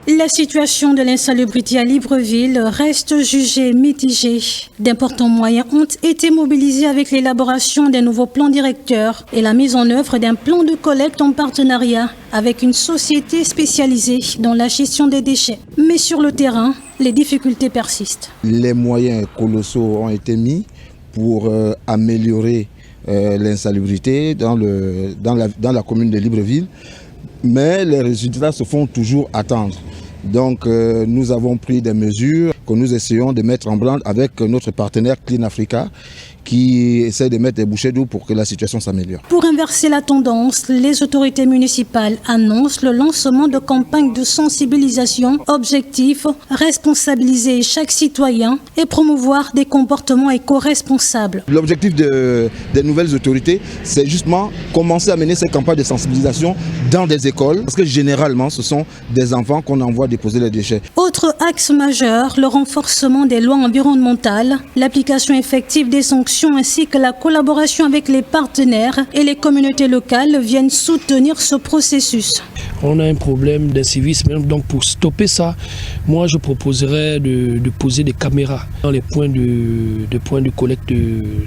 La situation de l'insalubrité à Libreville reste jugée mitigée. D'importants moyens ont été mobilisés avec l'élaboration d'un nouveau plan directeur et la mise en œuvre d'un plan de collecte en partenariat avec une société spécialisée dans la gestion des déchets. Mais sur le terrain, les difficultés persistent. Les moyens colossaux ont été mis pour améliorer l'insalubrité dans la commune de Libreville, mais les résultats se font toujours attendre. Donc nous avons pris des mesures que nous essayons de mettre en branle avec notre partenaire Clean Africa qui essaie de mettre des bouchées d'eau pour que la situation s'améliore. Pour inverser la tendance, les autorités municipales annoncent le lancement de campagnes de sensibilisation. Objectif, responsabiliser chaque citoyen et promouvoir des comportements éco-responsables. L'objectif des nouvelles autorités, c'est justement commencer à mener ces campagnes de sensibilisation dans des écoles, parce que généralement, ce sont des enfants qu'on envoie déposer les déchets. Autre axe majeur, le renforcement des lois environnementales, l'application effective des sanctions ainsi que la collaboration avec les partenaires et les communautés locales viennent soutenir ce processus. On a un problème d'incivisme, donc pour stopper ça, moi je proposerais de poser des caméras dans les points de collecte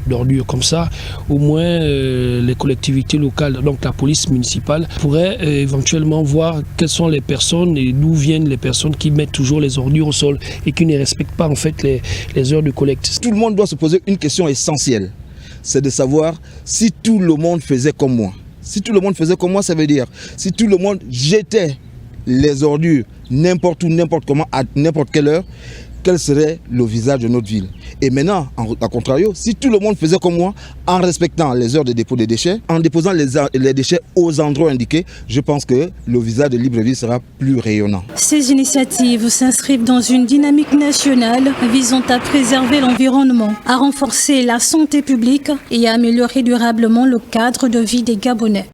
d'ordures. Comme ça, au moins les collectivités locales, donc la police municipale, pourraient éventuellement voir quelles sont les personnes et d'où viennent les personnes qui mettent toujours les ordures au sol et qui ne respectent pas en fait les heures de collecte. Tout le monde doit se poser une question essentielle, c'est de savoir si tout le monde faisait comme moi. Si tout le monde faisait comme moi, ça veut dire si tout le monde jetait les ordures n'importe où, n'importe comment, à n'importe quelle heure, quel serait le visage de notre ville? Et maintenant, à contrario, si tout le monde faisait comme moi, en respectant les heures de dépôt des déchets, en déposant les déchets aux endroits indiqués, je pense que le visage de Libreville sera plus rayonnant. Ces initiatives s'inscrivent dans une dynamique nationale visant à préserver l'environnement, à renforcer la santé publique et à améliorer durablement le cadre de vie des Gabonais.